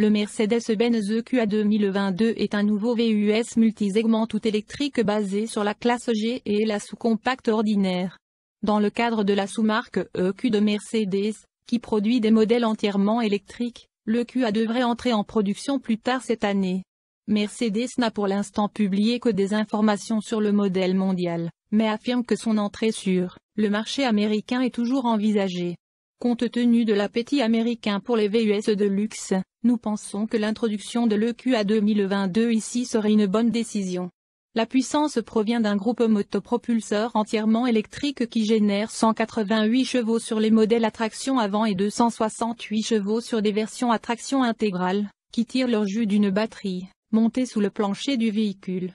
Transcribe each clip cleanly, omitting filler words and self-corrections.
Le Mercedes-Benz EQA 2022 est un nouveau VUS multisegment tout électrique basé sur la classe G et la sous-compacte ordinaire. Dans le cadre de la sous-marque EQ de Mercedes, qui produit des modèles entièrement électriques, l'EQA devrait entrer en production plus tard cette année. Mercedes n'a pour l'instant publié que des informations sur le modèle mondial, mais affirme que son entrée sur le marché américain est toujours envisagée. Compte tenu de l'appétit américain pour les VUS de luxe, nous pensons que l'introduction de l'EQA 2022 ici serait une bonne décision. La puissance provient d'un groupe motopropulseur entièrement électrique qui génère 188 chevaux sur les modèles à traction avant et 268 chevaux sur des versions à traction intégrale, qui tirent leur jus d'une batterie montée sous le plancher du véhicule.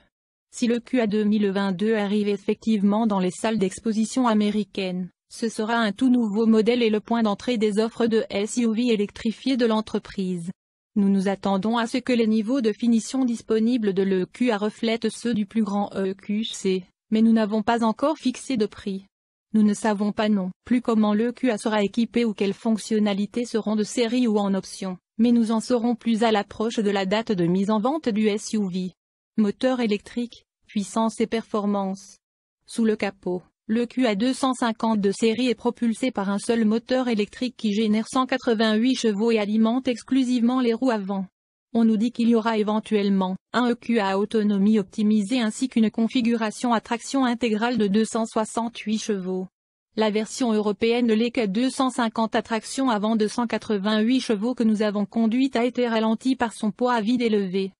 Si l'EQA 2022 arrive effectivement dans les salles d'exposition américaines, ce sera un tout nouveau modèle et le point d'entrée des offres de SUV électrifiées de l'entreprise. Nous nous attendons à ce que les niveaux de finition disponibles de l'EQA reflètent ceux du plus grand EQC, mais nous n'avons pas encore fixé de prix. Nous ne savons pas non plus comment l'EQA sera équipé ou quelles fonctionnalités seront de série ou en option, mais nous en saurons plus à l'approche de la date de mise en vente du SUV. Moteur électrique, puissance et performance. Sous le capot. L'EQA 250 de série est propulsé par un seul moteur électrique qui génère 188 chevaux et alimente exclusivement les roues avant. On nous dit qu'il y aura éventuellement un EQA à autonomie optimisée ainsi qu'une configuration à traction intégrale de 268 chevaux. La version européenne de l'EQA 250 à traction avant de 188 chevaux que nous avons conduite a été ralentie par son poids à vide élevé.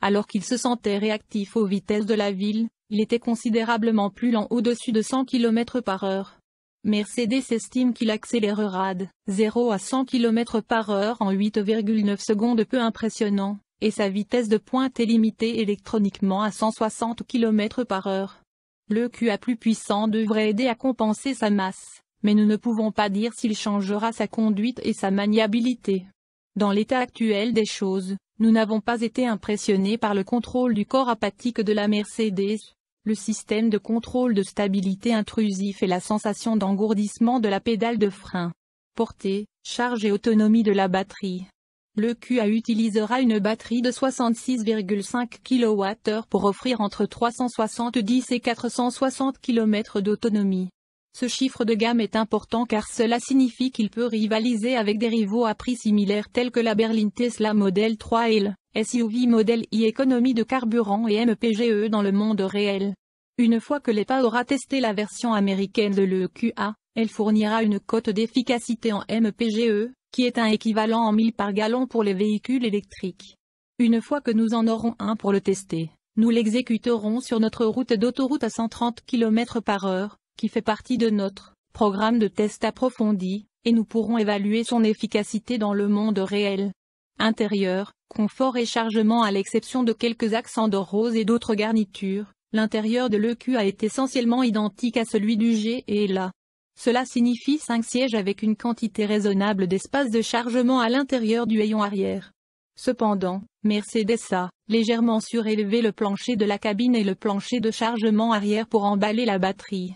Alors qu'il se sentait réactif aux vitesses de la ville, il était considérablement plus lent au-dessus de 100 km/h. Mercedes estime qu'il accélérera de 0 à 100 km/h en 8,9 secondes peu impressionnant, et sa vitesse de pointe est limitée électroniquement à 160 km/h. L'EQA plus puissant devrait aider à compenser sa masse, mais nous ne pouvons pas dire s'il changera sa conduite et sa maniabilité. Dans l'état actuel des choses, nous n'avons pas été impressionnés par le contrôle du corps haptique de la Mercedes, le système de contrôle de stabilité intrusif et la sensation d'engourdissement de la pédale de frein. Portée, charge et autonomie de la batterie. L'EQA utilisera une batterie de 66,5 kWh pour offrir entre 370 et 460 km d'autonomie. Ce chiffre de gamme est important car cela signifie qu'il peut rivaliser avec des rivaux à prix similaires tels que la berline Tesla Model 3 et le SUV Model I économie de carburant et MPGE dans le monde réel. Une fois que l'EPA aura testé la version américaine de l'EQA, elle fournira une cote d'efficacité en MPGE, qui est un équivalent en milles par gallon pour les véhicules électriques. Une fois que nous en aurons un pour le tester, nous l'exécuterons sur notre route d'autoroute à 130 km/h. Qui fait partie de notre programme de test approfondi, et nous pourrons évaluer son efficacité dans le monde réel. Intérieur, confort et chargement à l'exception de quelques accents de rose et d'autres garnitures, l'intérieur de l'EQA est essentiellement identique à celui du G et là. Cela signifie 5 sièges avec une quantité raisonnable d'espace de chargement à l'intérieur du hayon arrière. Cependant, Mercedes a légèrement surélevé le plancher de la cabine et le plancher de chargement arrière pour emballer la batterie.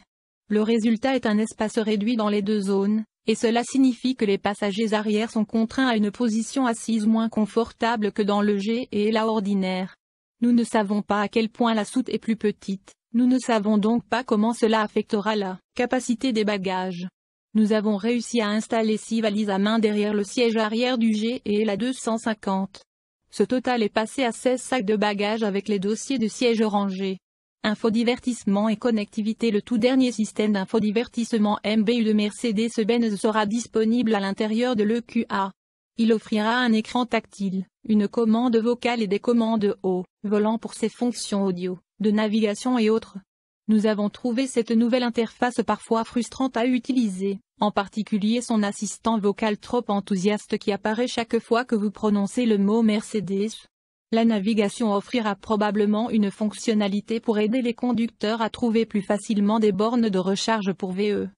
Le résultat est un espace réduit dans les deux zones, et cela signifie que les passagers arrière sont contraints à une position assise moins confortable que dans le G et la ordinaire. Nous ne savons pas à quel point la soute est plus petite, nous ne savons donc pas comment cela affectera la capacité des bagages. Nous avons réussi à installer 6 valises à main derrière le siège arrière du G et la 250. Ce total est passé à 16 sacs de bagages avec les dossiers de siège rangés. Infodivertissement et connectivité. Le tout dernier système d'infodivertissement MBU de Mercedes-Benz sera disponible à l'intérieur de l'EQA. Il offrira un écran tactile, une commande vocale et des commandes au volant pour ses fonctions audio, de navigation et autres. Nous avons trouvé cette nouvelle interface parfois frustrante à utiliser, en particulier son assistant vocal trop enthousiaste qui apparaît chaque fois que vous prononcez le mot Mercedes. La navigation offrira probablement une fonctionnalité pour aider les conducteurs à trouver plus facilement des bornes de recharge pour VE.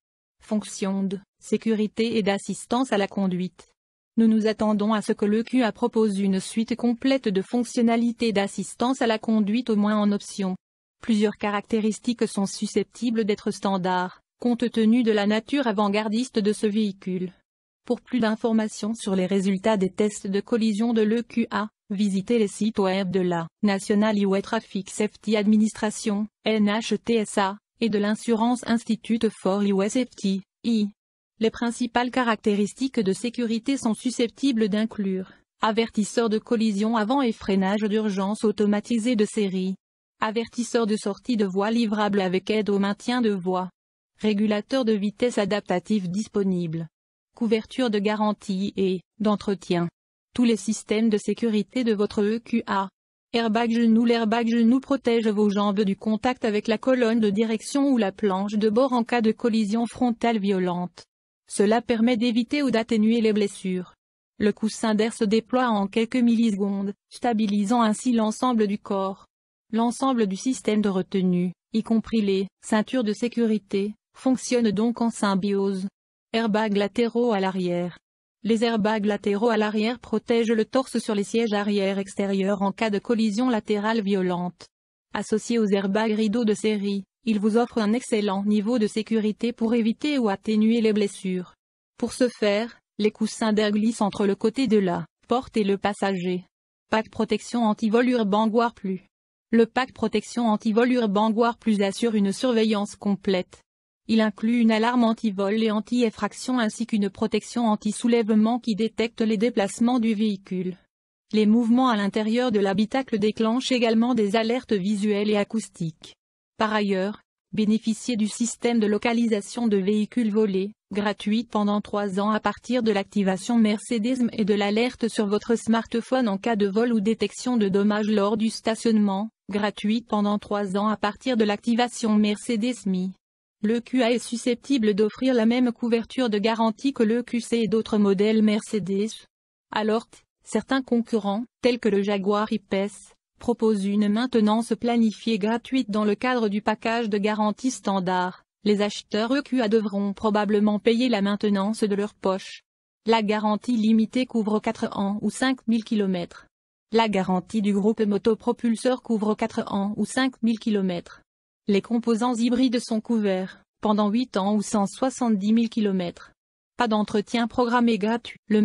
Fonctions de sécurité et d'assistance à la conduite. Nous nous attendons à ce que l'EQA propose une suite complète de fonctionnalités d'assistance à la conduite au moins en option. Plusieurs caractéristiques sont susceptibles d'être standards, compte tenu de la nature avant-gardiste de ce véhicule. Pour plus d'informations sur les résultats des tests de collision de l'EQA, visitez les sites web de la National Highway Traffic Safety Administration, NHTSA, et de l'Insurance Institute for Highway Safety, I. Les principales caractéristiques de sécurité sont susceptibles d'inclure avertisseur de collision avant et freinage d'urgence automatisé de série, avertisseur de sortie de voie livrable avec aide au maintien de voie, régulateur de vitesse adaptatif disponible, couverture de garantie et d'entretien. Tous les systèmes de sécurité de votre EQA. Airbag genou. L'airbag genou protège vos jambes du contact avec la colonne de direction ou la planche de bord en cas de collision frontale violente. Cela permet d'éviter ou d'atténuer les blessures. Le coussin d'air se déploie en quelques millisecondes, stabilisant ainsi l'ensemble du corps. L'ensemble du système de retenue, y compris les ceintures de sécurité, fonctionne donc en symbiose. Airbags latéraux à l'arrière. Les airbags latéraux à l'arrière protègent le torse sur les sièges arrière extérieurs en cas de collision latérale violente. Associés aux airbags rideaux de série, ils vous offrent un excellent niveau de sécurité pour éviter ou atténuer les blessures. Pour ce faire, les coussins d'air glissent entre le côté de la porte et le passager. Pack protection anti-vol Urban Guard Plus. Le pack protection anti-vol Urban Guard Plus assure une surveillance complète. Il inclut une alarme anti-vol et anti-effraction ainsi qu'une protection anti-soulèvement qui détecte les déplacements du véhicule. Les mouvements à l'intérieur de l'habitacle déclenchent également des alertes visuelles et acoustiques. Par ailleurs, bénéficiez du système de localisation de véhicules volés, gratuit pendant 3 ans à partir de l'activation Mercedes et de l'alerte sur votre smartphone en cas de vol ou détection de dommages lors du stationnement, gratuit pendant 3 ans à partir de l'activation Mercedes Me. L'EQA est susceptible d'offrir la même couverture de garantie que l'EQC et d'autres modèles Mercedes. Alors, certains concurrents, tels que le Jaguar I-Pace, proposent une maintenance planifiée gratuite dans le cadre du package de garantie standard. Les acheteurs EQA devront probablement payer la maintenance de leur poche. La garantie limitée couvre 4 ans ou 5000 km. La garantie du groupe motopropulseur couvre 4 ans ou 5000 km. Les composants hybrides sont couverts, pendant 8 ans ou 170 000 km. Pas d'entretien programmé gratuit. Le